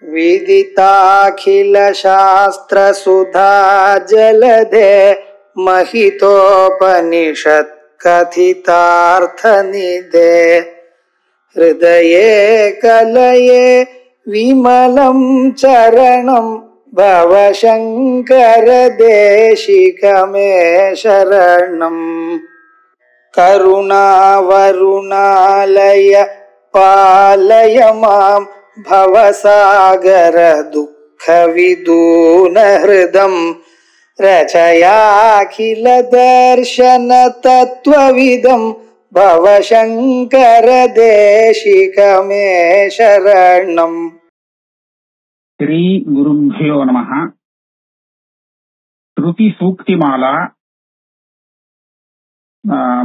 विदिताखिल शास्त्र सुधा जलधे महितोपनिषत् कथितार्थ निधे हृदये कलये विमलं चरणं भवशंकर देशिकमे शरणम्। करुणावरुणालय पालय मां भवसागर दुःख विदून हृदं रचयाखिल दर्शन तत्त्वविदं भवशंकर देशिकमे शरणम्। श्री गुरुभ्यो नमः। श्रुति सूक्तिमाला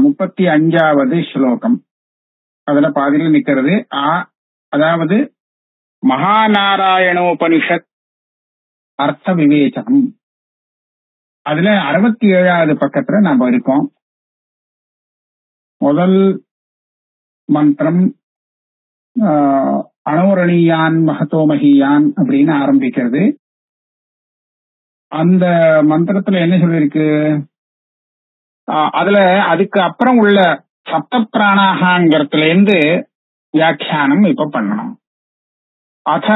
35வது ஸ்லோகம். அதுல பாதியில நிக்கிறது அதாவது மகாநாராயணோபனிஷத் அர்த்த விவேச்சனம். அதுல 67வது பக்கத்துல நாம இருக்கோம். முதல் மந்திரம் அனோரணீயான் மகதோமஹியான் அப்படின்னு ஆரம்பிக்கிறது. அந்த மந்திரத்துல என்ன சொல்லிருக்கு? அதுல அதுக்கு அப்புறம் உள்ள சப்த பிராணாகங்கிறதுல இருந்து வியாக்கியானம் இப்ப பண்ணணும். அத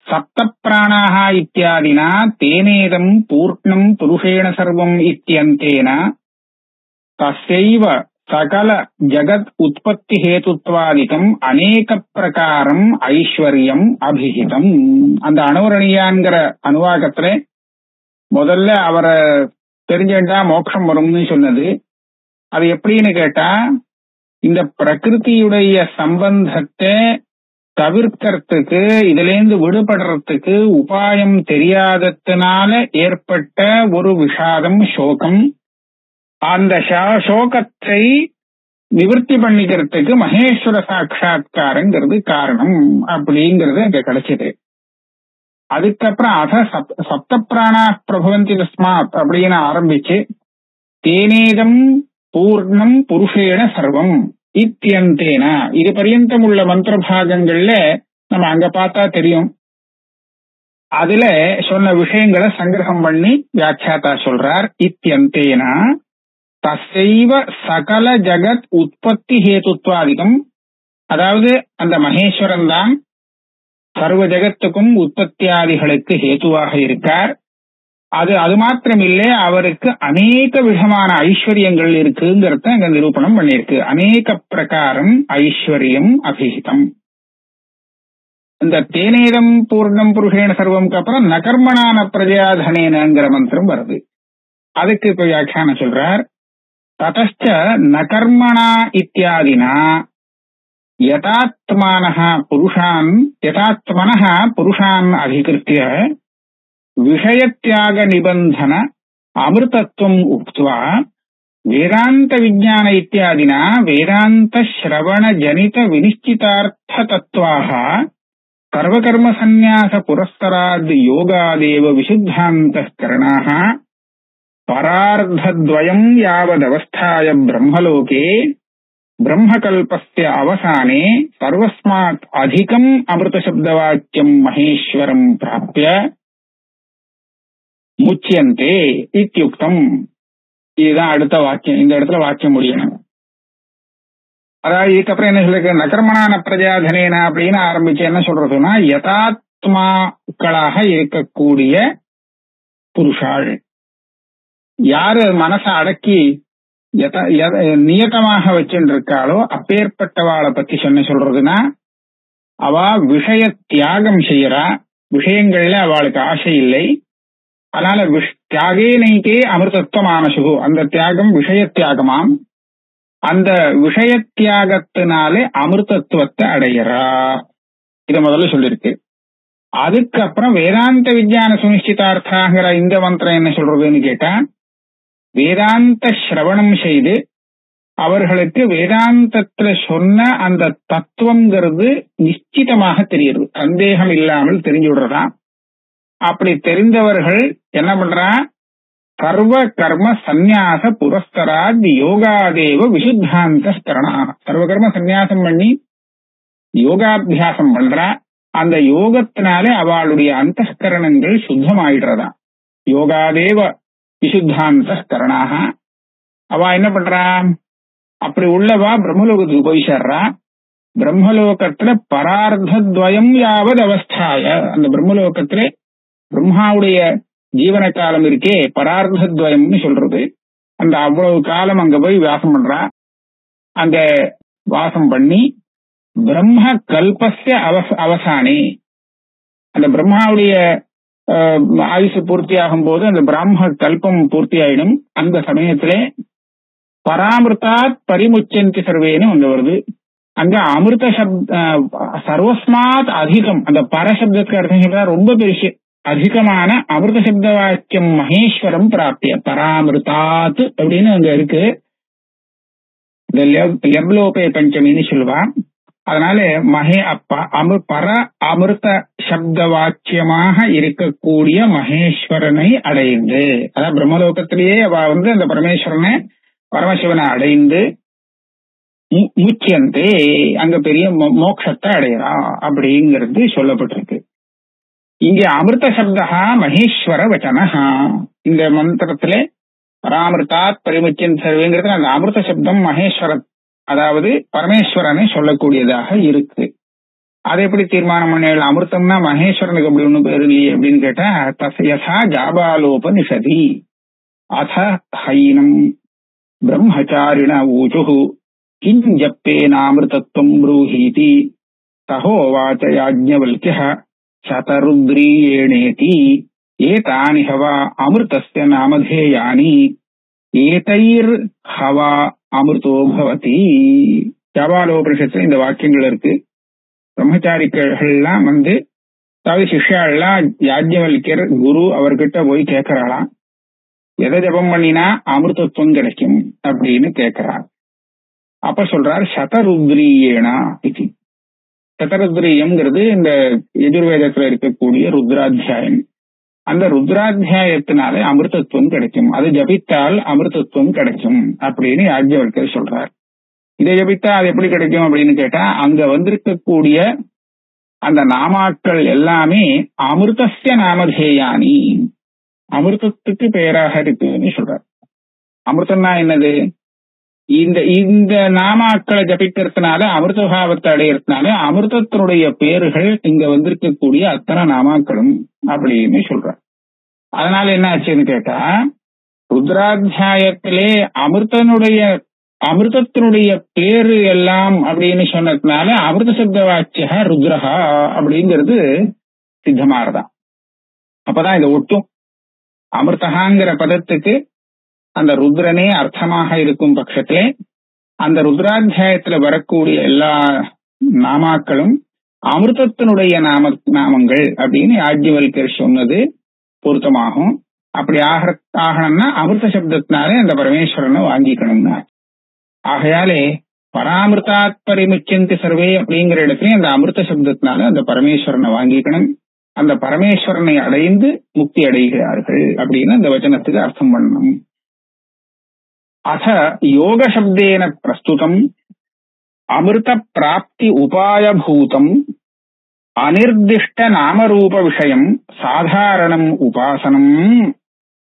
சப்த பிராணாக இத்தியாதினா தேனேதம் பூர்ணம் புருஷேண சர்வம் இத்தியந்தேன தஸ்யைவ சகல ஜகத் உற்பத்தி ஹேதுத்வாதிகம் அநேக பிரகாரம் ஐஸ்வர்யம் அபிஹிதம். அந்த அனோரணியான்கிற அனுவாகத்துல முதல்ல அவரை தெரிஞ்சா மோட்சம் வரும்னு சொன்னது. அது எப்படின்னு கேட்டா, இந்த பிரகிருதியுடைய சம்பந்தத்தை தவிர்க்கிறதுக்கு, இதுல இருந்து விடுபடுறதுக்கு உபாயம் தெரியாததுனால ஏற்பட்ட ஒரு விஷாதம், சோகம். அந்த சோகத்தை நிவர்த்தி பண்ணிக்கிறதுக்கு மகேஸ்வர சாட்சா்காரங்கிறது காரணம் அப்படிங்கிறது அங்க கிடைச்சது. அதுக்கப்புறம் அத சப்த பிராணா பிரபவந்தி தஸ்மாத் அப்படின்னு ஆரம்பிச்சு தேனேதம் பூர்ணம் புருஷேண சர்வம் இத்தியந்தேன இது பர்யந்தம் உள்ள மந்திர பாகங்கள்ல நம்ம அங்க பார்த்தா தெரியும். அதுல சொன்ன விஷயங்களை சங்கிரகம் பண்ணி வியாக்கியாத்தா சொல்றார். இத்தியந்தேன தஸ்யைவ சகல ஜகத் உற்பத்தி ஹேதுத்வாதிகம், அதாவது அந்த மகேஸ்வரன் தான் சர்வ ஜகத்துக்கும் உற்பத்தியாதிகளுக்கு ஹேதுவாக இருக்கார். அது மாத்திரமில்லை, அவருக்கு அநேக விதமான ஐஸ்வர்யங்கள் இருக்குங்கிறத அங்க நிரூபணம் பண்ணியிருக்கு. அநேக பிரகாரம் ஐஸ்வர்யம் அபிஹிதம். இந்த தேனேதம் பூர்ணம் புருஷேண சர்வம்க்கு அப்புறம் நகர்மணான பிரஜாதனேனங்கிற மந்திரம் வருது. அதுக்கு இப்ப வியாக்கியானம் சொல்றார். ததச்ச நகர்மணா இத்தியாதினா யதாத்மனஹ புருஷான் அதிகிருத்ய விஷயத்யாக நிபந்தன அமிர்தத்வம் உக்த்வா வேதாந்த விஞ்ஞான இத்தியாதினா வேதாந்த ஸ்ரவண ஜனித வினிஷ்சிதார்த்த தத்வாஹ சர்வகர்ம சந்நியாச புரஸ்தராத் யோகாதேவ விசுத்தாந்தஸ்கரணாஹ பரார்த்தத்வயம் யாவதவஸ்தாய பிரம்மலோகே பிரம்மகல்பஸ்ய அவசானே சர்வஸ்மாத் அதிகம் அமிர்த சப்தவாக்கியம் மகேஸ்வரம் பிராப்ய முச்சியந்தே இத்யுக்தம். இதுதான் அடுத்த வாக்கியம். இந்த இடத்துல வாக்கியம் முடியணும். அதாவது இதுக்கப்புறம் என்ன சொல்லிருக்கு? நகர்மணான பிரஜாதனேன அப்படின்னு ஆரம்பிச்சு என்ன சொல்றதுன்னா, யதாத்மாக்களாக இருக்கக்கூடிய புருஷாள் யாரு மனசை அடக்கி நியதமாக வச்சுட்டு இருக்காளோ அப்பேற்பட்டவாளை பத்தி சொல்றதுன்னா, அவ விஷய தியாகம் செய்யறா. விஷயங்கள்ல அவளுக்கு ஆசை இல்லை. அதனால தியாகே நைக்கே அமிர்தத்வமானசு, அந்த தியாகம் விஷய தியாகமாம். அந்த விஷய தியாகத்தினாலே அமிர்தத்துவத்தை அடையறா. இத முதல்ல சொல்லிருக்கு. அதுக்கப்புறம் வேதாந்த விஞ்ஞான சுனிஷ்டிதார்த்தாங்கிற இந்த மந்திரம் என்ன சொல்றதுன்னு கேட்டா, வேதாந்த சிரவணம் செய்து அவர்களுக்கு வேதாந்தத்துல சொன்ன அந்த தத்துவம்ங்கிறது நிச்சிதமாக தெரியுது, சந்தேகம் இல்லாமல் தெரிஞ்சு விடுறதா. அப்படி தெரிந்தவர்கள் என்ன பண்றா, சர்வ கர்ம சந்நியாச புரஸ்தராத் யோகாதேவ விசுத்தாந்த ஸ்கரணா, சர்வ கர்ம சந்நியாசம் பண்ணி யோகாபியாசம் பண்றா. அந்த யோகத்தினாலே அவளுடைய அந்தஸ்கரணங்கள் சுத்தமாயிடுறதா. யோகாதேவ விசுத்தாந்தஸ்கரணாக. அவ என்ன பண்றா, அப்படி உள்ளவா பிரம்மலோகத்துக்கு போய் சேர்றா. பிரம்மலோகத்துல பரார்த்தத்வயம் யாவது அவஸ்தாய, அந்த பிரம்மலோகத்துல பிரம்மாவுடைய ஜீவன காலம் இருக்கே பரார்த்தத்வயம்னு சொல்றது. அந்த அவ்வளவு காலம் அங்க போய் வாசம் பண்றா. அங்க வாசம் பண்ணி பிரம்ம கல்பஸ்ய அவசானே, அந்த பிரம்மாவுடைய ஆயுசு பூர்த்தியாகும் போது அந்த பிராம கல்பம் பூர்த்தி ஆயிடும். அந்த சமயத்திலே பராமிருத்தாத் பரிமுச்சந்தி சர்வேன்னு அங்க வருது. அங்க அமிர்த சர்வஸ்மாத் அதிகம், அந்த பரசப்தத்துக்கு அர்த்தம் சொல்றா ரொம்ப பெருசு, அதிகமான அமிர்த சப்த வாக்கியம் மகேஸ்வரம் பிராப்திய பராமிருத்தாத் அப்படின்னு அங்க இருக்கு. இந்த லெவ்லோபே பஞ்சமின்னு சொல்லுவா. அதனால பர அமிர்த சப்த வாக்கியமாக இருக்கக்கூடிய மகேஸ்வரனை அடைந்து, அதாவது பிரம்மலோகத்திலேயே அவ அந்த பரமசிவனை அடைந்து முச்சியந்தே அங்க பெரிய மோட்சத்தை அடையறா அப்படிங்கிறது சொல்லப்பட்டிருக்கு. இங்க அமிர்த சப்தா மகேஸ்வர வச்சனஹா, இந்த மந்திரத்திலே பராமிருத்தாத் பரிமுச்சன் சர்வேங்கிறது அந்த அமிர்த சப்தம் மகேஸ்வர, அதாவது பரமேஸ்வரனை சொல்லக்கூடியதாக இருக்கு. அதை எப்படி தீர்மானம் பண்ண, அமிர்தம்னா மகேஸ்வரனுக்கு அப்படி ஒண்ணு பேரு இல்லையே அப்படின்னு கேட்டா, தசயசா ஜாபாலோபனிஷதி அத ஹைனம் பிரம்மச்சாரிண ஊச்சு கிஞ்சப்பேனாமிருதத்வம் ப்ரூஹீதி சஹோவாச யாஜ்ஞவல்க்யः சதருத்ரீயேணேதி ஏதானி ஹவா அமிர்தஸ்ய நாமதேயானி ஏதைர் ஹவா அமிர்தோ பவதி. ஜாபாலோபனிஷத்துல இந்த வாக்கியங்கள் இருக்கு. பிரம்மச்சாரிகள்லாம் அதாவது சிஷ்யாள்லாம் யாஜ்ஞவல்யர் குரு அவர்கிட்ட போய் கேட்கறாளாம், எதை ஜபம் பண்ணினா அமிர்தத்துவம் கிடைக்கும் அப்படின்னு கேட்கிறார். அப்ப சொல்றார் சதருத்ரீயேனா இது. சதருத்ரீயம்ங்கிறது இந்த எஜுர்வேதத்துல இருக்கக்கூடிய ருத்ராத்தியாயம். அந்த ருத்ராத்தியாயத்தினாலே அமிர்தத்துவம் கிடைக்கும், அது ஜபித்தால் அமிர்தத்துவம் கிடைக்கும் அப்படின்னு யாஜ்ஞவல்யர் சொல்றார். இதை ஜபித்தா அது எப்படி கிடைக்கும் அப்படின்னு கேட்டா, அங்க வந்திருக்கக்கூடிய அந்த நாமாக்கள் எல்லாமே அமிர்தஸ்ய நாமதேயானி, அமிர்தத்துக்கு பெயராக இருக்குன்னு சொல்றார். அமிர்தம்னா என்னது, இந்த நாமாக்களை ஜபிக்கிறதுனால அமிர்தபாவத்தை அடையறதுனால அமிர்தத்தினுடைய பேர்கள் இங்க வந்திருக்கக்கூடிய அத்தனை நாமாக்களும் அப்படின்னு சொல்றார். அதனால என்ன ஆச்சுன்னு கேட்டா, ருத்ராத்தியாயத்திலே அமிர்தத்தினுடைய பேரு எல்லாம் அப்படின்னு சொன்னதுனால அமிர்த சப்த வாக்கிய ருத்ரஹா அப்படிங்கிறது சித்தமாறதான். அப்பதான் இதை ஒட்டும் அமிர்தகாங்கிற பதத்துக்கு அந்த ருத்ரனே அர்த்தமாக இருக்கும் பட்சத்திலே அந்த ருத்ராத்தியாயத்துல வரக்கூடிய எல்லா நாமாக்களும் அமிர்தத்தினுடைய நாமங்கள் அப்படின்னு யாஜ்ஞவல்யர் சொன்னது பொருத்தமாகும். அப்படி ஆகணும்னா அமிர்த சப்தத்தினாலே அந்த பரமேஸ்வரனை வாங்கிக்கணும்னா. ஆகையாலே பராமிருத்தாத் பரிமுச்சந்தி சர்வே அப்படிங்கிற இடத்துல அந்த அமிர்த சப்தத்தினால அந்த பரமேஸ்வரனை வாங்கிக்கணும். அந்த பரமேஸ்வரனை அடைந்து முக்தி அடைகிறார்கள் அப்படின்னு அந்த வச்சனத்துக்கு அர்த்தம் பண்ணணும். அத யோக சப்தேன பிரஸ்துதம் அமிர்த பிராப்தி உபாயபூதம் அனிர்திஷ்ட நாமரூப விஷயம் சாதாரணம் உபாசனம்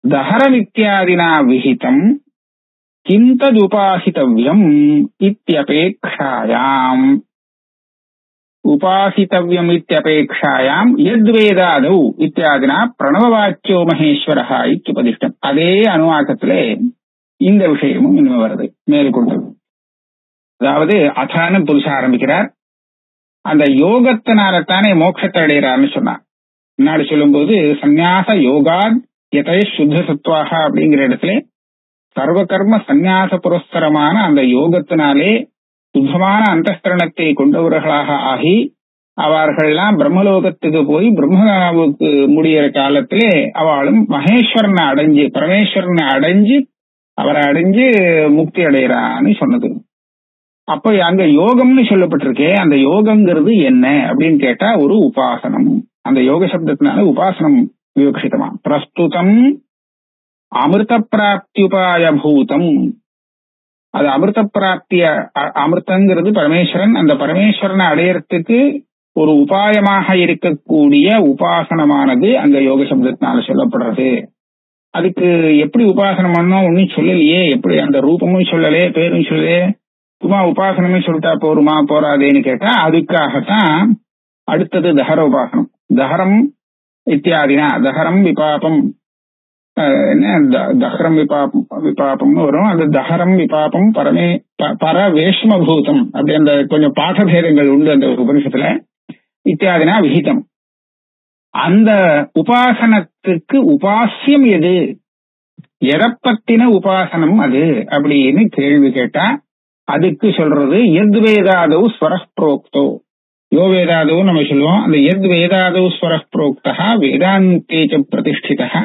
தஹரமித்யாதினா விஹிதம் கிந்ததுபாசிதவ்யம் இத்யபேக்ஷாயாம். உபாசித்தவ்யம் இத்யபேக்ஷாயாம் யத்வேதாதௌ இத்தியாதினா பிரணவவாச்சியோ மகேஸ்வரஹ இத்யுபதிஷ்டம். அதே அனுவாக்கத்திலே இந்த விஷயமும் இனிமே வருது மேற்கொண்டு. அதாவது அதான புதுசா ஆரம்பிக்கிறார். அந்த யோகத்தினாலத்தானே மோட்சத்தை அடைகிறார்னு சொன்னார். முன்னாடி சொல்லும் போது சந்நியாச யோகாத் யதை சுத்த சத்வாக அப்படிங்கிற இடத்துல சர்வ கர்ம சந்நியாச புரஸ்தரமான அந்த யோகத்தினாலே சுத்தமான அந்தஸ்கரணத்தை கொண்டவர்களாக ஆகி அவர்கள்லாம் பிரம்மலோகத்துக்கு போய் பிரம்மவுக்கு முடிகிற காலத்திலே அவளும் மகேஸ்வரனை அடைஞ்சு பரமேஸ்வரனை அடைஞ்சு அவரை அடைஞ்சு முக்தி அடைகிறான்னு சொன்னது. அப்ப அங்க யோகம்னு சொல்லப்பட்டிருக்கே, அந்த யோகம்ங்கிறது என்ன அப்படின்னு கேட்டா ஒரு உபாசனம். அந்த யோக சப்தத்தினால உபாசனம் விவக்ஷிதமா. பிரஸ்துதம் அமிர்த பிராப்தி உபாயபூதம், அது அமிர்த பிராப்திய, அமிர்தங்கிறது பரமேஸ்வரன், அந்த பரமேஸ்வரனை அடையறதுக்கு ஒரு உபாயமாக இருக்கக்கூடிய உபாசனமானது அங்க யோக சப்தத்தினால சொல்லப்படுறது. அதுக்கு எப்படி உபாசனம் பண்ணோம் ஒன்னும் சொல்லலையே, எப்படி அந்த ரூபமும் சொல்லலே பேரும் சொல்லலே, சும்மா உபாசனமே சொல்லிட்டா போருமா போறாதேன்னு கேட்டா அதுக்காகத்தான் அடுத்தது தஹர உபாசனம். தஹரம் இத்தியாதினா தஹரம் விபாபம் தஹரம் விபாபம்னு வரும். அந்த தஹரம் விபாபம் பரவேஷ்மபூதம் அப்படி அந்த கொஞ்சம் பாடபேதங்கள் உண்டு அந்த உபனிஷத்துல. இத்தியாதினா விஹிதம். அந்த உபாசனத்துக்கு உபாசியம் எது, எதை பத்தின உபாசனம் அது அப்படின்னு கேள்வி கேட்டா அதுக்கு சொல்றது எத் வேதாதௌ ஸ்வரஹ் புரோக்தோ. யோ வேதாதௌ நம்ம சொல்லுவோம். அந்த எத் வேதாதௌ ஸ்வரஹ் புரோக்தஹ வேதாந்தேச்ச பிரதிஷ்டிதஹ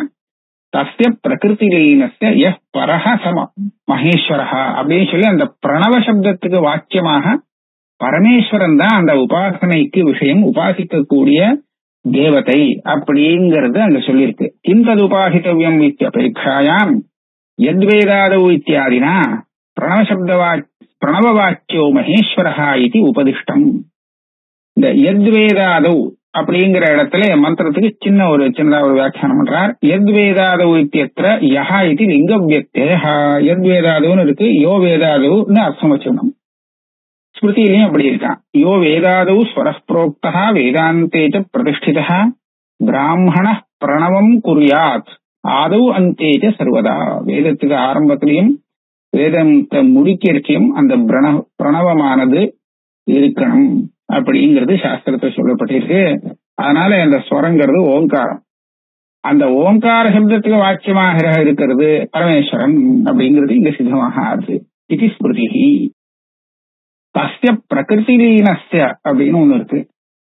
தஸ்ய பிரகிருதிலீனஸ்ய யஹ் பரஹ சம மகேஸ்வரஹ அப்படின்னு சொல்லி அந்த பிரணவ சப்தத்துக்கு வாக்கியமாக பரமேஸ்வரன் தான் அந்த உபாசனைக்கு விஷயம், உபாசிக்கக்கூடிய தேவதை அப்படிங்கிறது அங்க சொல்லியிருக்கு. கிந்தது உபாசித்தவ்யம் இத்தியபேட்சாயாம் யத்வேதாதௌ இத்தியாதினா பிரணவ வாக்கியோ மகேஸ்வரஹா இது உபதிஷ்டம். இந்த யத்வேதாதௌ அப்படிங்கிற இடத்துல மந்திரத்துக்கு சின்னதா ஒரு வியாக்கியானம் பண்றார். யத்வேதாதௌ இத்தியத்ர யஹா இது லிங்க வியக்தேஹ. யத்வேதாதௌன்னு இருக்கு, யோ வேதாதௌன்னு அர்த்தம் வச்சுக்கணும். ஸ்மிருதியிலையும் அப்படி இருக்கான். யோ வேதாதௌ ஸ்வரஹ் புரோக்தஹ வேதாந்தேச்ச பிரதிஷ்டிதஹ பிராமண பிரணவம் குர்யாத் ஆதௌ அந்தேச்ச சர்வதா. வேதத்துக்கு ஆரம்பத்திலையும் வேதத்தை முடிக்கிறச்சியும் அந்த பிரணவமானது இருக்கணும் அப்படிங்கிறது சாஸ்திரத்தை சொல்லப்பட்டிருக்கு. அதனால அந்த ஸ்வரங்கிறது ஓங்காரம். அந்த ஓங்கார சப்தத்துக்கு வாக்கியமாக இருக்கிறது பரமேஸ்வரன் அப்படிங்கிறது இங்க சித்தமாக ஆகுது. இது ஸ்மிருதி. தஸ்ய பிரகிருதி லீனஸ்ய அப்படின்னு ஒண்ணு இருக்கு.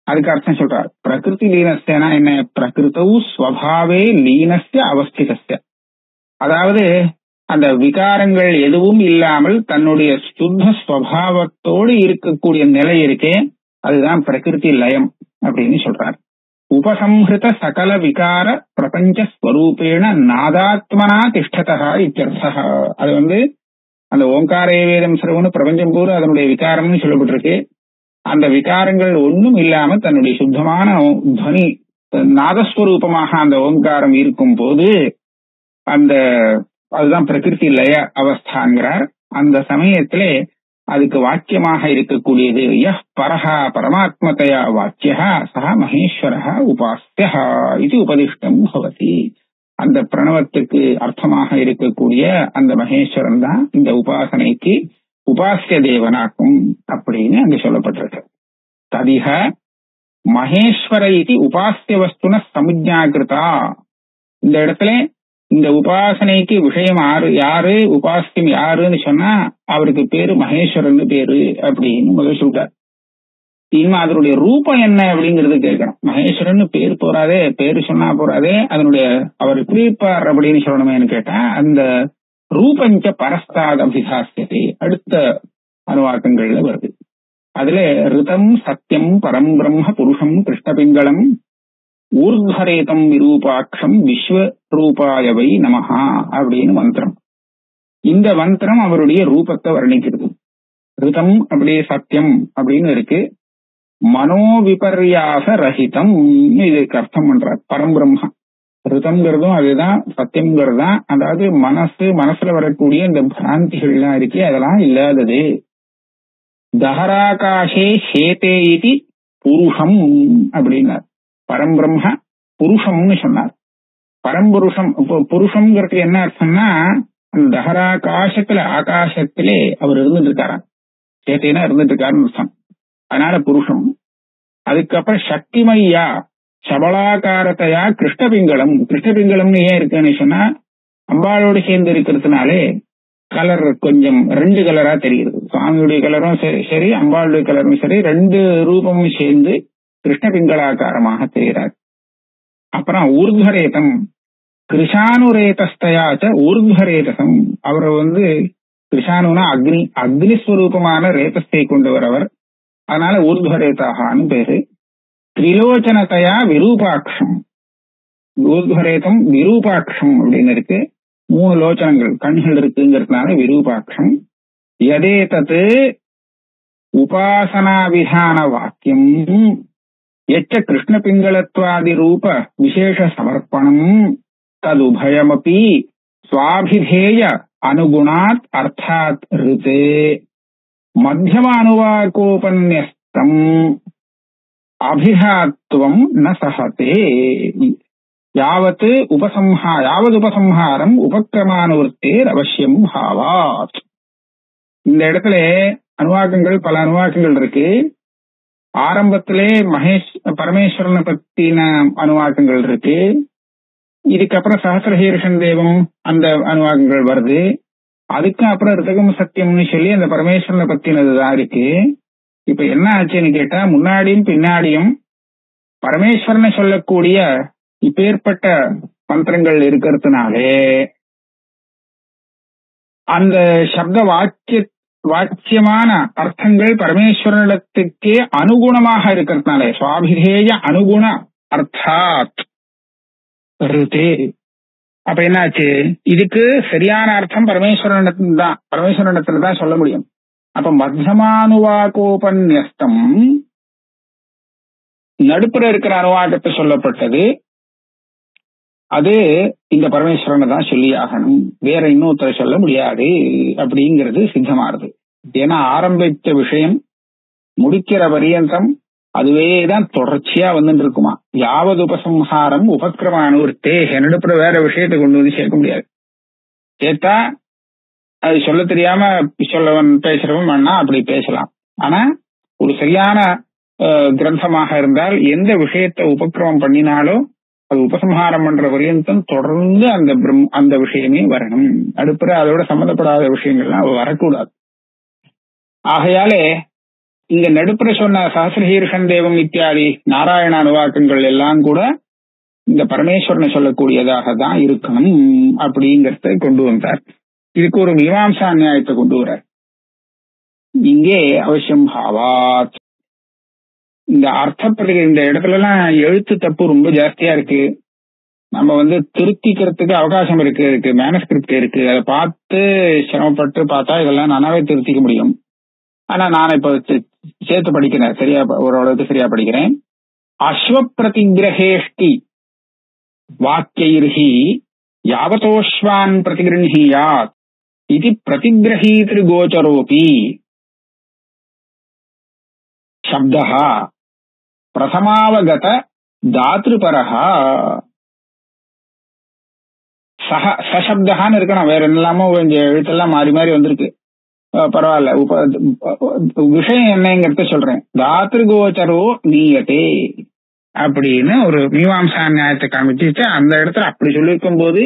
அதுக்கு அர்த்தம் சொல்றார். பிரகிருதி லீனஸ்யனா என்ன? பிரகிருதௌ ஸ்வபாவே லீனஸ்ய அவஸ்திதஸ்ய. அதாவது அந்த விகாரங்கள் எதுவும் இல்லாமல் தன்னுடைய சுத்த ஸ்வபாவத்தோடு இருக்கக்கூடிய நிலை இருக்கே, அதுதான் பிரகிருதி லயம் அப்படின்னு சொல்றார். உபசம்ஹிருத சகல விகார பிரபஞ்ச ஸ்வரூபேண நாதாத்மனா திஷ்டதா இத்தியர்த்தா. அது அந்த ஓங்காரே வேதம் சர்வம்னு பிரபஞ்சம் பூரா அதனுடைய விகாரம்னு சொல்லப்பட்டிருக்கு. அந்த விகாரங்கள் ஒன்றும் இல்லாம தன்னுடைய சுத்தமான துவனி நாதஸ்வரூபமாக அந்த ஓங்காரம் இருக்கும் போது அதுதான் பிரகிருதி லய அவஸ்தாங்கிறார். அந்த சமயத்திலே அதுக்கு வாக்கியமாக இருக்கக்கூடியது யஹ் பரஹா பரமாத்மதயா வாக்கியா சஹ மகேஸ்வரஹ உபாஸ்யஹ இது உபதிஷ்டம் பவதி. அந்த பிரணவத்துக்கு அர்த்தமாக இருக்கக்கூடிய அந்த மகேஸ்வரன் தான் இந்த உபாசனைக்கு உபாசிய தேவனாக்கும் அப்படின்னு அங்க சொல்லப்பட்டிருக்கு. ததிக மகேஸ்வர இது உபாசிய வஸ்துன சமுஜ்ஞாகிருதா. இந்த இடத்துல இந்த உபாசனைக்கு விஷயம் யாரு, உபாசியம் யாருன்னு சொன்னா அவருக்கு பேரு மகேஸ்வரன் பேரு அப்படின்னு முதல் சொல்றார். இனிமே அதனுடைய ரூபம் என்ன அப்படிங்கறது கேட்கணும். மகேஸ்வரன் பேர் போறாதே, பேரு சொன்னா போறாதே, அதனுடைய அவர் குறிப்பார் அப்படின்னு சொல்லணுமேனு கேட்டா அந்த ரூபஞ்ச பரஸ்தாத் அபிசாஸ்யத்தை அடுத்த அனுவாக்கங்கள்ல வருது. அதுல ரிதம் சத்தியம் பரம் பிரம்ம புருஷம் கிருஷ்ணபிங்களம் ஊர்த்வரேதம் விரூபாட்சம் விஸ்வரூபாயவை நமஹா அப்படின்னு மந்திரம். இந்த மந்திரம் அவருடைய ரூபத்தை வர்ணிக்கிறது. ரிதம் அப்படியே சத்தியம் அப்படின்னு இருக்கு. மனோவிபர்யாச ரஹிதம் இதுக்கு அர்த்தம் பண்றார். பரம்பிரம்மா ரிதம்ங்கிறதும் அதுதான், சத்தியம்ங்கிறது தான். அதாவது மனசுல வரக்கூடிய இந்த பிராந்திகள்லாம் இருக்கு, அதெல்லாம் இல்லாதது. தஹராகாஷே சேதே இதி புருஷம் அப்படின்னார். பரம்பிரம்ம புருஷம்னு சொன்னார். பரம்புருஷம் புருஷம்ங்கிறது என்ன அர்த்தம்னா அந்த ஆகாசத்திலே அவர் இருந்துட்டு இருக்காராம். சேத்தைனா இருந்துட்டு இருக்காருன்னு அர்த்தம். அதனால புருஷம். அதுக்கப்புறம் சக்திமையா சபலாகாரத்தையா கிருஷ்ணபிங்களம். கிருஷ்ணபிங்களம்னு ஏன் இருக்குன்னு சொன்னா அம்பாளோடு சேர்ந்து இருக்கிறதுனாலே கலர் கொஞ்சம் 2 கலரா தெரிகிறது. சுவாமியுடைய கலரும் சரி, அம்பாளுடைய கலரும் சரி, 2 ரூபமும் சேர்ந்து கிருஷ்ணபிங்களாக்காரமாக தெரிகிறார். அப்புறம் ஊர்த்வரேதம் கிருஷானுரேதஸ்தயாச்ச ஊர்த்வரேதசம். அவர் கிருஷானுனா அக்னிஸ்வரூபமான ரேதஸ்தை கொண்டவர் அவர். அதனால ஊர்த்வரேதாகான்னு பேரு. திரிலோச்சனத்தையா விரூபாட்சம். ஊர்த்வரேதம் விரூபாட்சம் அப்படின்னு இருக்கு. 3 லோச்சனங்கள் கண்கள் இருக்குங்கிறதுனால விரூபாட்சம். யதேதத் உபாசனா விதான வாக்கியம் எச்ச கிருஷ்ண பிங்களத்வாதி ரூப விசேஷ சமர்ப்பணம் ததுபயமபி ஸ்வாபிதேய அனுகுணாத் அர்த்தாத் ரிதே மத்தியம அனுவாகோபன்யஸ்தம் அபிஹாத்வம் ந சஹதே யாவது உபசம்ஹாரம் உபக்கிரமானுவர்த்தேர் அவசியம் பாவாத். இந்த இடத்துல அனுவாக்கங்கள், பல அனுவாக்கங்கள் இருக்கு. ஆரம்பத்திலே பரமேஸ்வரனை பத்தின அனுவாக்கங்கள் இருக்கு. இதுக்கப்புறம் சஹசிரஹீர்ஷன் தேவம் அந்த அனுவாக்கங்கள் வருது. அதுக்கு அப்புறம் ரிதகம் சத்தியம்னு சொல்லி அந்த பரமேஸ்வரனை பத்தினதுதான் இருக்கு. இப்ப என்ன ஆச்சுன்னு கேட்டா, முன்னாடியும் பின்னாடியும் பரமேஸ்வரனை சொல்லக்கூடிய இப்பேற்பட்ட மந்திரங்கள் இருக்கிறதுனாலே அந்த சப்த வாக்கியமான அர்த்தங்கள் பரமேஸ்வரனிடத்துக்கே அனுகுணமாக இருக்கிறதுனாலே சுவாபிதேய அனுகுண அர்த்தாத் ருதே. அப்ப என்னாச்சு, இதுக்கு சரியான அர்த்தம் பரமேஸ்வரனிடத்துல தான் சொல்ல முடியும். அப்ப மத்தியமானுவாகோபன்யஸ்தம் நடுப்புற இருக்கிற அனுவாகத்தை சொல்லப்பட்டது, அது இந்த பரமேஸ்வரனை தான் சொல்லி ஆகணும், வேற இன்னொருத்தரை சொல்ல முடியாது அப்படிங்கிறது சித்தமாறுது. ஏன்னா ஆரம்பித்த விஷயம் முடிக்கிற பரியந்தம் அதுவேதான் தொடர்ச்சியா வந்துட்டு இருக்குமா. யாவது உபசம்ஹாரம் உபக்கிரமானுவர்த்தே, நடுப்புற வேற விஷயத்தை கொண்டு வந்து சேர்க்க முடியாது. சேர்த்தா அது சொல்ல தெரியாம பேசுறவன் வேணா அப்படி பேசலாம். ஆனா ஒரு சரியான கிரந்தமாக இருந்தால் எந்த விஷயத்தை உபக்கிரமம் பண்ணினாலும் அது உபசம்ஹாரம் பண்ற பரியந்தம் தொடர்ந்து அந்த விஷயமே வரணும். அடுப்புற அதோட சம்பந்தப்படாத விஷயங்கள்லாம் வரக்கூடாது. ஆகையாலே இங்க நடுப்புற சொன்ன சஹசிரஹீர்ஷன் தேவம் இத்தியாதி நாராயண அனுவாக்கங்கள் எல்லாம் கூட இந்த பரமேஸ்வரனை சொல்லக்கூடியதாக தான் இருக்கணும் அப்படிங்கறத கொண்டு வந்தார். இதுக்கு ஒரு மீமாம்சா நியாயத்தை கொண்டு வர்றார். இங்கே அவசியம் பாவாத். இந்த அர்த்தப்பதிகை இந்த இடத்துல எல்லாம் எழுத்து தப்பு ரொம்ப ஜாஸ்தியா இருக்கு. நம்ம திருத்திக்கிறதுக்கு அவகாசம் இருக்கு, மேனஸ்கிரிப்ட் இருக்கு. அதை பார்த்து சிரமப்பட்டு பார்த்தா இதெல்லாம் நானாவே திருத்திக்க முடியும். ஆனா நான் இப்ப சேர்த்து படிக்கிறேன், சரியா ஓரளவுக்கு சரியா படிக்கிறேன். அஸ்வப்பிரதிகிரகேஷ்டி வாக்கியைர்ஹி யாவதோஸ்வான் பிரதிகிருஹீயாத் இது பிரதிகிரஹீத்ரு கோச்சரோபி சப்தஹ பிரதமாவகத தாத்ருபரஹ சசப்தஹான்னு இருக்கணும். வேற என்னெல்லாமோ கொஞ்சம் எழுத்தெல்லாம் மாறி மாறி வந்திருக்கு, பரவாயில்ல. விஷயம் என்னங்கிறத சொல்றேன். தாத்ரு கோச்சரோ நீயத்தே அப்படின்னு ஒரு மீமாம்சா நியாயத்தை காமிச்சு அந்த இடத்துல அப்படி சொல்லியிருக்கும் போது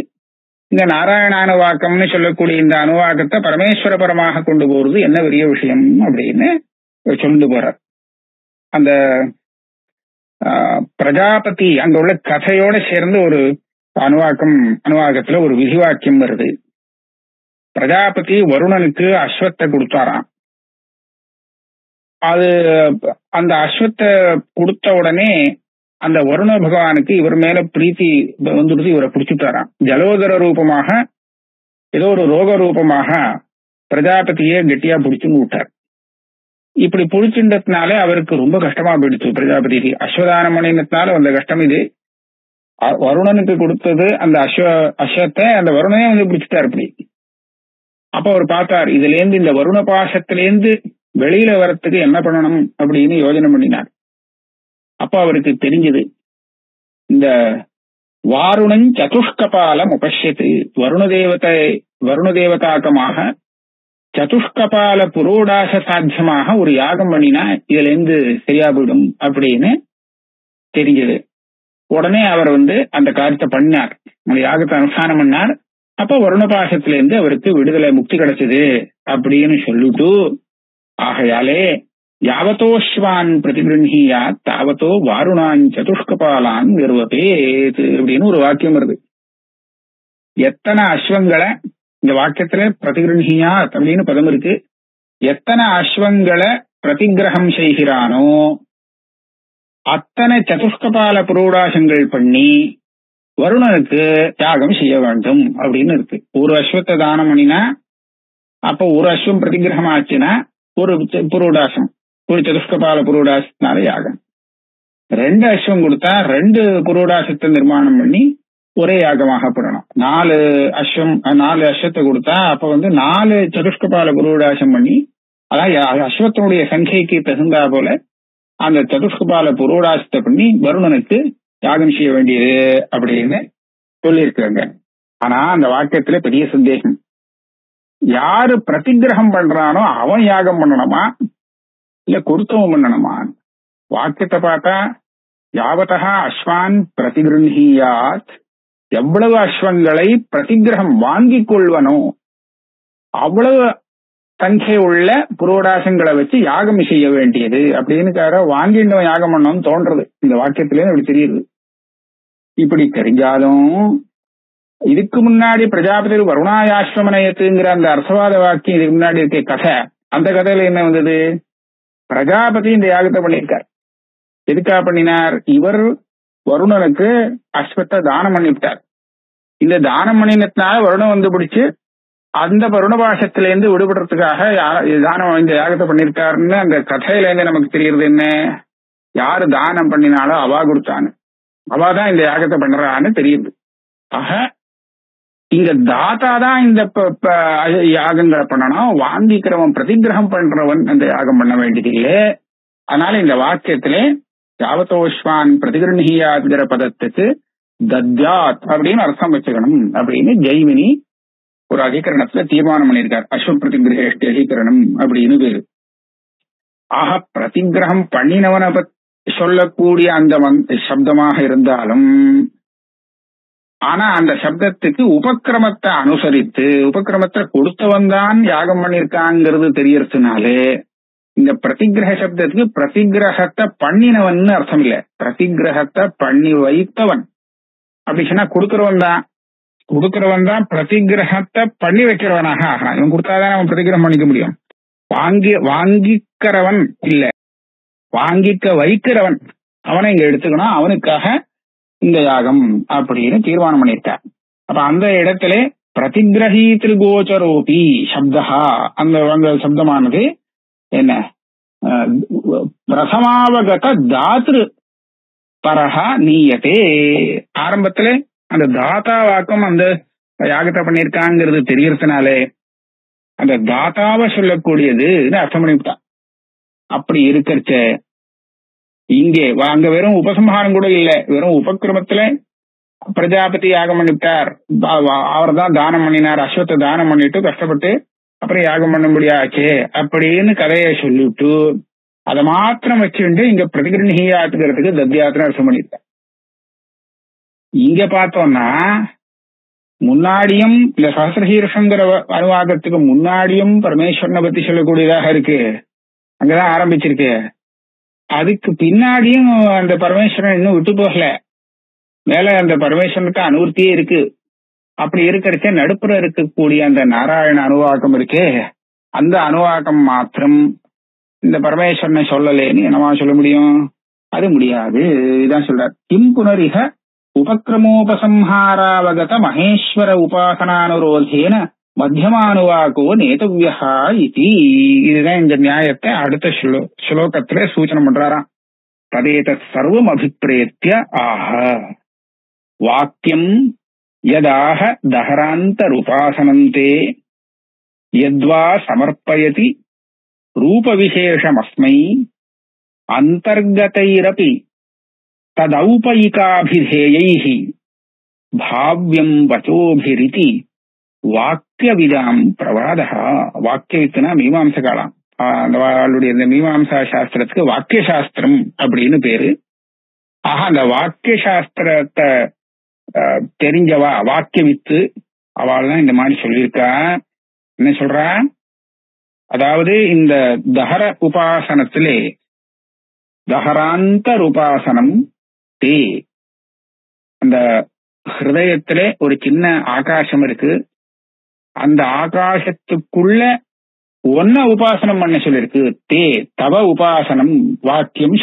இந்த நாராயண அனுவாக்கம்னு சொல்லக்கூடிய இந்த அனுவாக்கத்தை பரமேஸ்வர பரமாக கொண்டு போறது என்ன பெரிய விஷயம் அப்படின்னு சொல்லிட்டு போறார். அந்த பிரஜாபதி அங்க உள்ள கதையோட சேர்ந்து ஒரு அனுவாக்கத்துல ஒரு விதிவாக்கியம் வருது. பிரஜாபதி வருணனுக்கு அஸ்வத்தை கொடுத்தாராம். அது அந்த அஸ்வத்தை கொடுத்த உடனே அந்த வருண பகவானுக்கு இவர் மேல பிரீத்தி வந்துடுது, இவரை பிடிச்சுட்டாராம். ஜலோதர ரூபமாக ஏதோ ஒரு ரோக ரூபமாக பிரஜாபதியே கெட்டியா பிடிச்சுன்னு விட்டார். இப்படி புடிச்சுட்டதுனால அவருக்கு ரொம்ப கஷ்டமா போயிடுச்சு. பிரஜாபதிக்கு அஸ்வதானம் பண்ணினதுனால வந்த கஷ்டம் இது. வருணனுக்கு கொடுத்தது அந்த அஸ்வத்தை அந்த வருணனே பிடிச்சிட்டார் இப்படி. அப்ப அவர் பார்த்தார், இதுல இருந்து இந்த வருண பாசத்திலேருந்து வெளியில வரத்துக்கு என்ன பண்ணணும் அப்படின்னு யோஜனை பண்ணினார். அப்ப அவருக்கு தெரிஞ்சது, இந்த வாருணன் சதுஷ்கபாலம் உபஷ்யத்து, வருண தேவதாக்கமாக சதுஷ்கபால புரோடாச சாத்தியமாக ஒரு யாகம் பண்ணினா இதுல இருந்து சரியா போயிடும் அப்படின்னு தெரிஞ்சது. உடனே அவர் அந்த காரியத்தை பண்ணார், அந்த யாகத்தை அனுஷ்டானம் பண்ணார். அப்ப வருணபாசத்திலிருந்து அவருக்கு விடுதலை முக்தி கிடைச்சது அப்படின்னு சொல்லிட்டு, ஆகையாலே யாவத்தோஸ்வான் பிரதிகிருஹீயா தாவத்தோ வாருணான் சதுஷ்கபாலான் நிர்வபேத் அப்படின்னு ஒரு வாக்கியம் வருது. எத்தனை அஸ்வங்களை இந்த வாக்கியத்துல பிரதிகிருஹீயா அப்படின்னு பதம் இருக்கு. எத்தனை அஸ்வங்களை பிரதிகிரகம் செய்கிறானோ அத்தனை சதுஷ்கபால புரோடாசங்கள் பண்ணி வருணனுக்கு தியாகம் செய்ய வேண்டும் அப்படின்னு இருக்கு. ஒரு அஸ்வத்தை தானம் பண்ணினா அப்ப ஒரு அஸ்வம் பிரதிகிரகம் ஆச்சுன்னா ஒரு புரோடாசம், ஒரு சதுஷ்கபால புரோடாசத்தினால யாகம். 2 அஸ்வம் கொடுத்தா 2 புரோடாசத்தை நிர்மாணம் பண்ணி ஒரே யாகமாக பண்ணணும். 4 அஸ்வத்தை கொடுத்தா அப்ப 4 சதுஷ்கபால புரோடாசம் பண்ணி, அதாவது அஸ்வத்தினுடைய சங்கைக்கு தகுந்தா போல அந்த சதுஷ்கபால புரோடாசத்தை பண்ணி வருணனுக்கு யாகம் செய்ய வேண்டியது அப்படின்னு சொல்லியிருக்காங்க. ஆனா அந்த வாக்கியத்துல பெரிய சந்தேகம். யாரு பிரதிகிரகம் பண்றானோ அவன் யாகம் பண்ணணுமா இல்ல கொடுத்தவன் பண்ணணுமா? வாக்கியத்தை பார்த்தா யாவதா அஸ்வான் பிரதிகிருஹீயாத், எவ்வளவு அஸ்வங்களை பிரதிகிரகம் வாங்கிக் கொள்வனோ அவ்வளவு சங்கை உள்ள புரோடாசங்களை வச்சு யாகம் செய்ய வேண்டியது அப்படின்னு வாங்கிட்டவன் யாகம் பண்ணணும்னு தோன்றது. இந்த வாக்கியத்திலே அப்படி தெரியுது. இப்படி தெரிஞ்சாலும் இதுக்கு முன்னாடி பிரஜாபதி வருணாயாஸ்வமனயத்துங்கிற அந்த அர்த்தவாத வாக்கியம் இதுக்கு முன்னாடி இருக்க கதை, அந்த கதையில என்ன வந்தது? பிரஜாபதி இந்த யாகத்தை பண்ணியிருக்கார். எதுக்காக பண்ணினார்? இவர் வருணனுக்கு அஸ்வத்தை தானம் பண்ணிவிட்டார். இந்த தானம் பண்ணினதுனால வருணன் பிடிச்சு அந்த வருணபாசத்திலேருந்து விடுபடுறதுக்காக தானம் இந்த யாகத்தை பண்ணிருக்காருன்னு அந்த கதையில இருந்து நமக்கு தெரியுறது என்ன? யாரு தானம் பண்ணினாலும் அவா கொடுத்தான்னு, அவாதான் இந்த யாகத்தை பண்றான்னு தெரியுது. ஆக இங்க தாத்தா தான் இந்த யாகங்களை பண்ணணும், வாங்கிக்கிறவன் பிரதிகிரகம் பண்றவன் அந்த யாகம் பண்ண வேண்டியது இல்லை. அதனால இந்த வாக்கியத்திலே யாவதோஸ்வான் பிரதிகிருஹீயாத்ங்கிற பதத்துக்கு தத்யாத் அப்படின்னு அர்த்தம் வச்சுக்கணும் அப்படின்னு ஜெய்மினி ஒரு அதிகரணத்துல தீர்மானம் பண்ணியிருக்கார். அஸ்வ பிரதிகிரகேஷ்டி அதிகரணம் அப்படின்னு பேரு. ஆக பிரதிகிரகம் பண்ணினவனை சொல்லக்கூடிய அந்த சப்தமாக இருந்தாலும், ஆனா அந்த சப்தத்துக்கு உபக்கிரமத்தை அனுசரித்து உபக்கிரமத்தை கொடுத்தவன் தான் யாகம் பண்ணிருக்காங்கிறது தெரியறதுனாலே இந்த பிரதிகிரக சப்தத்துக்கு பிரதிகிரகத்தை பண்ணினவன் அர்த்தம் இல்ல, பிரதிகிரகத்தை பண்ணி வைத்தவன். அப்படி சொன்னா கொடுக்கிறவன் தான் பிரதிகிரகத்தை பண்ணி வைக்கிறவனாக ஆகிறான். இவன் கொடுத்தாதான் அவன் பிரதிகிரகம் பண்ணிக்க முடியும். வாங்கிக்கிறவன் இல்ல, வாங்கிக்க வைக்கிறவன் அவனை இங்க எடுத்துக்கணும், அவனுக்காக இந்த யாகம் அப்படின்னு தீர்மானம் பண்ணியிருக்கார். அப்ப அந்த இடத்துல பிரதிகிரகீத்தில் கோச்சரோபி சப்தா, அந்த சப்தமானது என்ன? பிரசமாவகத தாத்ரு பரஹா நீயத்தே. ஆரம்பத்துல அந்த தாத்தா வாக்கம் அந்த யாகத்தை பண்ணியிருக்காங்கிறது தெரியறதுனாலே அந்த தாத்தாவை சொல்லக்கூடியது அர்த்தம் பண்ணிவிட்டான். அப்படி இருக்கிறச்ச இங்கே அங்க வெறும் உபசம்ஹாரம் கூட இல்ல, வெறும் உபக்கிரமத்துல பிரஜாபதி யாகம் பண்ணிவிட்டார், அவர் தான் தானம் பண்ணினார், அஸ்வத்தை தானம் பண்ணிட்டு கஷ்டப்பட்டு அப்புறம் யாகம் பண்ண முடியாச்சே அப்படின்னு கதையை சொல்லிவிட்டு அதை மாத்திரம் வச்சுட்டு இங்க பிரதிகிருஹீயாத்துக்கிறதுக்கு தத்யாத்துன்னு அர்த்தம் பண்ணிருக்க. இங்க பார்த்தோம்னா முன்னாடியும் இந்த சஹஸ்ரஹீர்ஷங்கிற அனுவாதத்துக்கு முன்னாடியும் பரமேஸ்வரனை பத்தி சொல்லக்கூடியதாக இருக்கு, அங்கதான் ஆரம்பிச்சிருக்கு. அதுக்கு பின்னாடியும் அந்த பரமேஸ்வரன் இன்னும் விட்டு போகல, மேல அந்த பரமேஸ்வரனுக்கு அனுவர்த்தியே இருக்கு. அப்படி இருக்கிறச்ச நடுப்புற இருக்கக்கூடிய அந்த நாராயண அனுவாக்கம் இருக்கே, அந்த அனுவாக்கம் மாத்திரம் இந்த பரமேஸ்வரனை சொல்லலேன்னு என்னவா சொல்ல முடியும்? அது முடியாது. இதான் சொல்றார். கிம் புனரிக உபக்கிரமோபசம்ஹாராவகத மகேஸ்வர உபாசனானுரோதேன மத்தியமானுவாக்கோ நேதவ்யா இதி. இதுதான் இந்த நியாயத்தை அடுத்த ஸ்லோகத்துல சூச்சனை பண்றாராம். ததேத சர்வம் அபிப்ரேத்ய ஆஹ வாக்கியம் யதாக தஹராந்தருபாசனந்தே யத்வா சமர்ப்பயதி ரூபவிசேஷமஸ்மை அந்தர்கதைரபி ததௌபயிகாபிதேயைஹி பாவ்யம் வச்சோபிரிதி வாக்கியவிதாம் பிரவாதः. வாக்கியவித்துனா மீமாம்சகாலாம், அவளுடைய இந்த மீமாம்சா சாஸ்திரத்துக்கு வாக்கிய சாஸ்திரம் அப்படின்னு பேரு. ஆக அந்த வாக்கிய சாஸ்திரத்தை தெரிஞ்சவா வாக்கியவித்து அவள்லாம் இந்த மாதிரி சொல்லியிருக்கா. என்ன சொல்றா? அதாவது இந்த தஹர உபாசனத்திலே தஹராந்தர் உபாசனம் தே, அந்த ஹிருதயத்திலே ஒரு சின்ன ஆகாசம் இருக்கு, அந்த ஆகாசத்துக்குள்ள ஒன்ன உபாசனம் பண்ண சொல்லிருக்கு. தே தவ உபாசனம் வாக்கியம்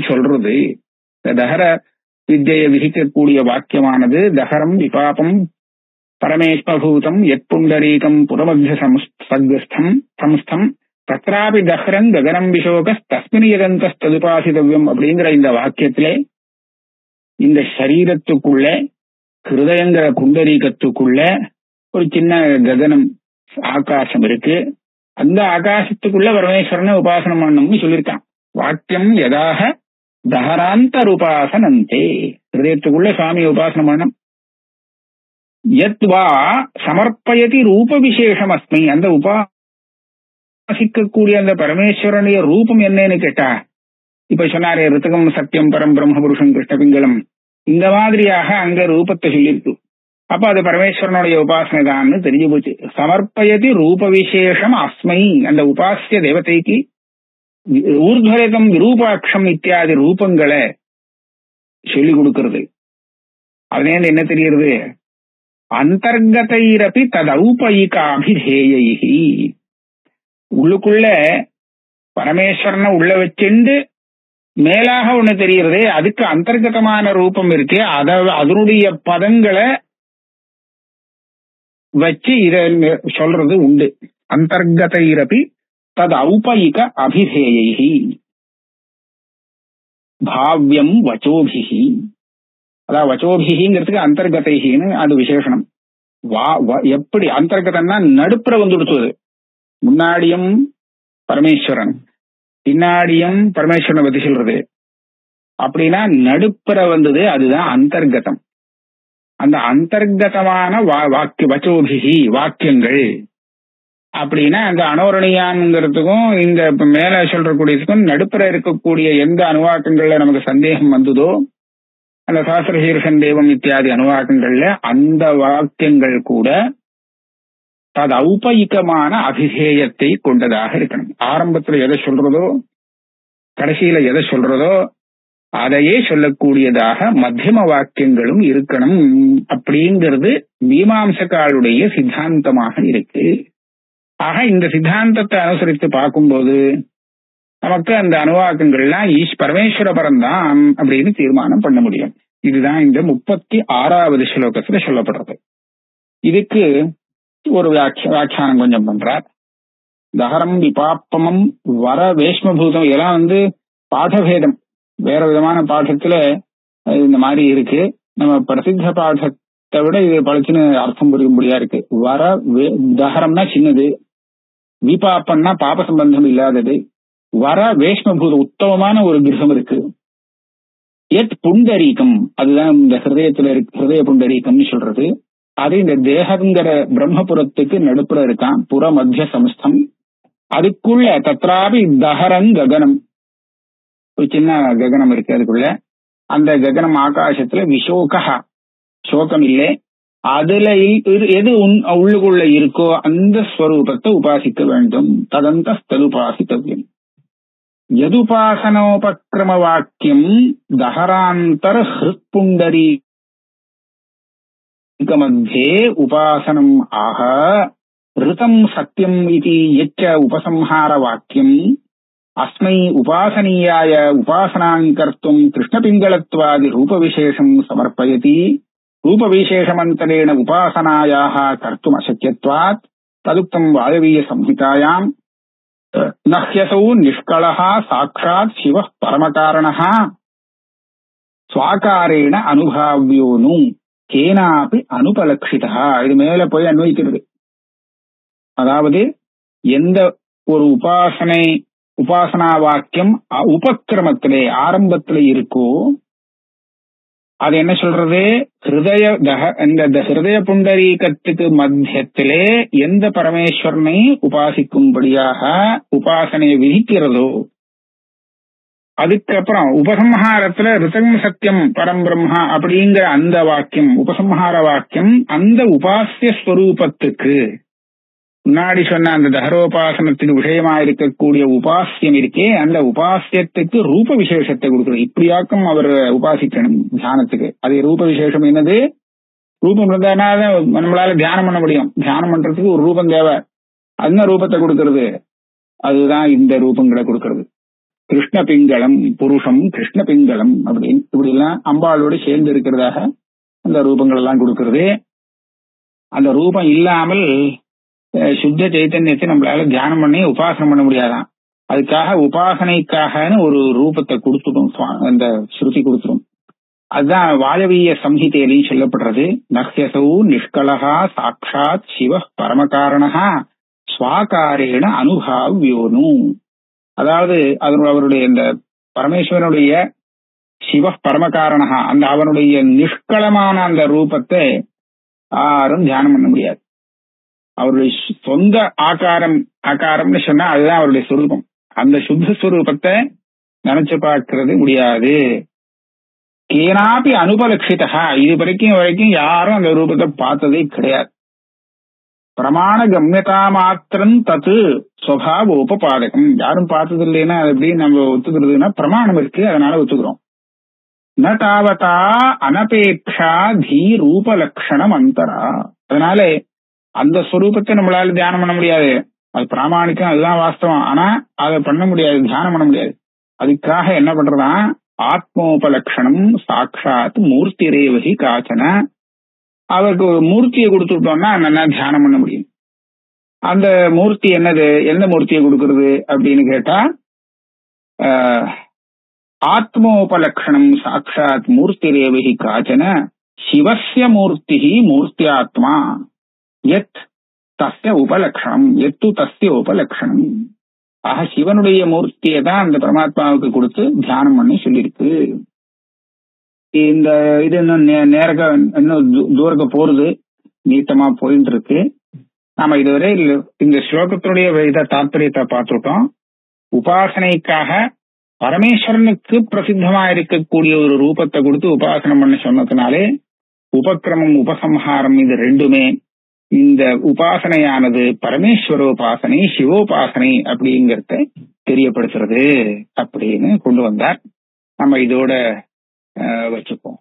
சொல்றது. இந்த தஹர வித்யை விதிக்கக்கூடிய வாக்கியமானது தஹரம் விபாபம் பரமேஸ்வரபூதம் எத் புண்டரீகம் புறமத்திய சம்ஸ்தம் தத்ராபி தஹ்ரன் ககனம் விஷோக தஸ்மின் யதந்தஸ்ததுபாசிதவ்யம் அப்படிங்கிற இந்த வாக்கியத்திலே இந்த சரீரத்துக்குள்ள ஹிருதயங்கிற புண்டரீகத்துக்குள்ள ஒரு சின்ன ககனம் ஆகாசம் இருக்கு. அந்த ஆகாசத்துக்குள்ள பரமேஸ்வரனை உபாசனம் பண்ணணும்னு சொல்லியிருக்கான். வாக்கியம் யதாக தஹராந்தர் உபாசனந்தே, ஹிருதயத்துக்குள்ள சுவாமியை உபாசனம் பண்ணணும். யத்வா சமர்ப்பயதி ரூப விசேஷம் அஸ்மி, அந்த உபாசிக்கக்கூடிய அந்த பரமேஸ்வரனுடைய ரூபம் என்னன்னு கேட்டா, இப்ப சொன்னாரே ரித்தகம் சத்தியம் பரம் பிரம்ம புருஷம் கிருஷ்ணபிங்கலம், இந்த மாதிரியாக அங்க ரூபத்தை சொல்லியிருக்கு. அப்ப அது பரமேஸ்வரனுடைய உபாசனை தான் தெரிஞ்சு போச்சு. சமர்ப்பயதி ரூப விசேஷம் அஸ்மை, அந்த உபாசிய தேவதைக்கு ஊர்துவரகம் விரூபாட்சம் இத்தியாதி ரூபங்களை சொல்லி கொடுக்கிறது. அதுல என்ன தெரியுது? அந்தர்கதைரபி ததௌபயிகாபிதேயைஹி, உள்ளுக்குள்ள பரமேஸ்வரனை உள்ள வச்சுண்டு மேலாக ஒண்ணு தெரியுறதே, அதுக்கு அந்தர்கதமான ரூபம் இருக்கு. அதனுடைய பதங்களை வச்சு இத சொல்றது உண்டு. அந்தர்கதைரபி தத் ஔபயிக அபிதேயைஹி பாவ்யம் வச்சோபிஹி, அதாவது வச்சோபிஹிங்கிறதுக்கு அந்தர்கதைஹின்னு அது விசேஷனம். எப்படி அந்தர்கதம்னா நடுப்புற வந்துடுச்சு. முன்னாடியும் பரமேஸ்வரன், பின்னாடியும் பரமேஸ்வரனை பத்தி சொல்றது. அப்படின்னா நடுப்புற வந்தது, அதுதான் அந்தர்கதம். அந்த அந்தர்கதமான வச்சோபிஹி வாக்கியங்கள் அப்படின்னா அந்த அனோரணியான்ங்கிறதுக்கும் இந்த மேல சொல்றக்கூடியதுக்கும் நடுப்புற இருக்கக்கூடிய எந்த அணுவாக்கங்கள்ல நமக்கு சந்தேகம் வந்ததோ, அந்த சாஸ்திர சீர்ஷன் தேவம் இத்தியாதி அணுவாக்கங்கள்ல அந்த வாக்கியங்கள் கூட அது ஔபயிகமான அபிதேயத்தை கொண்டதாக இருக்கணும். ஆரம்பத்துல எதை சொல்றதோ கடைசியில எதை சொல்றதோ அதையே சொல்லக்கூடியதாக மத்தியம வாக்கியங்களும் இருக்கணும் அப்படிங்கிறது மீமாம்சகாருடைய சித்தாந்தமாக இருக்கு. ஆக இந்த சித்தாந்தத்தை அனுசரித்து பார்க்கும்போது நமக்கு அந்த அணுவாக்கங்கள்லாம் பரமேஸ்வர பரம்தான் அப்படின்னு தீர்மானம் பண்ண முடியும். இதுதான் இந்த 36வது ஸ்லோகத்துல சொல்லப்படுறது. இதுக்கு ஒரு வியாக்கியானம் கொஞ்சம் பண்றார். தஹரம் விபாப்பமம் வர வேஷ்மபூதம், இதெல்லாம் பாடபேதம், வேற விதமான பாடத்துல இந்த மாதிரி இருக்கு. நம்ம பிரசித்த பாடத்தை விட இது பழச்சுன்னு அர்த்தம் புரியும்படியா இருக்கு. வர தஹரம்னா சின்னது, விபாப்பம்னா பாப சம்பந்தம் இல்லாதது, வர வேஷ்மபூதம் உத்தமமான ஒரு கிரகம் இருக்கு. எத் புண்டரீகம், அதுதான் இந்த ஹிருதயத்துல இருக்கு, ஹிருதய புண்டரீகம்னு சொல்றது. அது இந்த தேகங்கிற பிரம்மபுரத்துக்கு நடுப்புற இருக்கான், புற மத்திய சமஸ்தம். அதுக்குள்ள தத்ராபி தஹரங் ககனம், ஒரு சின்ன ககனம் இருக்கு. அதுக்குள்ள அந்த ககனம் ஆகாசத்துல விஷோகா, சோகம் இல்லை, அதுல எது உள்ளுக்குள்ள இருக்கோ அந்த ஸ்வரூபத்தை உபாசிக்க வேண்டும். ததந்த ததுபாசித்தவ்யம். யதுபாசனோபக்ரம வாக்கியம் தஹராந்தர் ஹிருத்புண்டரீ மத்தியே உபாசனம் ஆக ரிதம் சத்தியம் இது யச்ச உபசம்ஹார வாக்கியம் அஸ்மை உபாசனீயாய உபாசனாங் கர்த்தும் கிருஷ்ணபிங்களத்வாதி ரூபவிசேஷம் சமர்ப்பயதி ரூபவிசேஷமந்தரேண உபாசனாயாஹ கர்த்தும் அசக்யத்வாத் ததுக்தம் வாயவீய சம்ஹிதாயாம் நஹ்யசௌ நிஷ்களஹ சாக்ஷாத் சிவः பரமகாரணः ஸ்வாகாரேண அனுபாவ்யோனு கேனாபி அனுபலக்ஷிதா. இது மேல போய் அன்வைக்கிறது. அதாவது எந்த ஒரு உபாசனா வாக்கியம் உபக்கிரமத்திலே ஆரம்பத்திலே இருக்கோ அது என்ன சொல்றது? ஹிருதய புண்டரீகத்துக்கு மத்தியத்திலே எந்த பரமேஸ்வரனை உபாசிக்கும்படியாக உபாசனை விதிக்கிறதோ, அதுக்கப்புறம் உபசம்ஹாரத்துல ரிதம் சத்தியம் பரம் பிரம்மா அப்படிங்கிற அந்த வாக்கியம், உபசம்ஹார வாக்கியம், அந்த உபாசிய ஸ்வரூபத்துக்கு முன்னாடி சொன்ன அந்த தஹரோபாசனத்துக்கு விஷயமா இருக்கக்கூடிய உபாசியம் இருக்கே, அந்த உபாசியத்துக்கு ரூப விசேஷத்தை கொடுக்கணும். இப்படியாக்கும் அவர் உபாசிக்கணும் தியானத்துக்கு. அது ரூப விசேஷம் என்னது? ரூபம் இருந்தா நம்மளால தியானம் பண்ண முடியும். தியானம் பண்றதுக்கு ஒரு ரூபம் தேவை. அந்த ரூபத்தை கொடுக்கறது, அதுதான் இந்த ரூபங்களை கொடுக்கறது. கிருஷ்ண பிங்களம் புருஷம் கிருஷ்ண பிங்களம் அப்படின்னு இப்படி எல்லாம் அம்பாளோடு சேர்ந்து இருக்கிறதாக அந்த ரூபங்கள் எல்லாம் கொடுக்கறது. அந்த ரூபம் இல்லாமல் சுத்த சைத்தன்யத்தை நம்மளால தியானம் பண்ணி உபாசனம் பண்ண முடியாதான். அதுக்காக உபாசனைக்காகனு ஒரு ரூபத்தை கொடுத்துடும், அந்த ஸ்ருதி கொடுத்துடும். அதுதான் வாயவீய சம்ஹிதையிலையும் சொல்லப்படுறது. நஹ்யசௌ நிஷ்கலஹா சாட்சாத் சிவ பரமகாரணஹா ஸ்வாகாரேண அனுபாவ்யோனு. அதாவது அவருடைய இந்த பரமேஸ்வரனுடைய சிவ பரமகாரணஹா, அந்த அவனுடைய நிஷ்களமான அந்த ரூபத்தை யாரும் தியானம் பண்ண முடியாது. அவருடைய சொந்த ஆகாரம்னு சொன்னா அதுதான் அவருடைய சுரூபம். அந்த சுத்த சுரூபத்தை நினைச்சு பார்க்கறது முடியாது. கேனாப்பி அனுபலட்சிதா, இது வரைக்கும் யாரும் அந்த ரூபத்தை பார்த்ததே கிடையாது. பிரமாண கம்யதா மாத்திரம் தத்து ஸ்வபாவோபாதகம். யாரும் பார்த்தது இல்லைன்னா அது எப்படி நம்ம ஒத்துக்கிறதுனா பிரமாணம் இருக்கு, அதனால ஒத்துக்கிறோம். ந தாவதா அனபேட்சா தீ ரூப லட்சணம் அந்தரா. அதனால அந்த ஸ்வரூபத்தை நம்மளால தியானம் பண்ண முடியாது. அது பிராமணிக்கம், அதுதான் வாஸ்தவம். ஆனா அதை பண்ண முடியாது, தியானம் பண்ண முடியாது. அதுக்காக என்ன பண்றதா, ஆத்மோபலட்சணம் சாட்சாத் மூர்த்தி ரேவகி காச்சன. அவருக்கு ஒரு மூர்த்தியை கொடுத்துட்டோம்னா நல்லா தியானம் பண்ண முடியும். அந்த மூர்த்தி என்னது, எந்த மூர்த்தியை கொடுக்கறது அப்படின்னு கேட்டா, ஆத்மோபலட்சணம் சாட்சாத் மூர்த்தி ரேவகி காச்சன சிவஸ்ய மூர்த்தி மூர்த்தியாத்மா எத் தஸ்ய உபலட்சணம் எத்து தஸ்ய உபலட்சணம். ஆக சிவனுடைய மூர்த்தியை தான் அந்த பரமாத்மாவுக்கு கொடுத்து தியானம் பண்ணி சொல்லியிருக்கு. இந்த இது இன்னும் தூரக்க போறது, நீட்டமா போயிட்டு இருக்கு. நாம இதுவரை இந்த ஸ்லோகத்தினுடைய இத தாற்பயத்தை பார்த்துட்டோம். உபாசனைக்காக பரமேஸ்வரனுக்கு பிரசித்தமா இருக்கக்கூடிய ஒரு ரூபத்தை கொடுத்து உபாசனம் பண்ண சொன்னதுனாலே உபக்கிரமம் உபசம்ஹாரம் இது ரெண்டுமே இந்த உபாசனையானது பரமேஸ்வரோபாசனை சிவோபாசனை அப்படிங்கறத தெரியப்படுத்துறது அப்படின்னு கொண்டு வந்தார். நம்ம இதோட வச்சுப்போம்.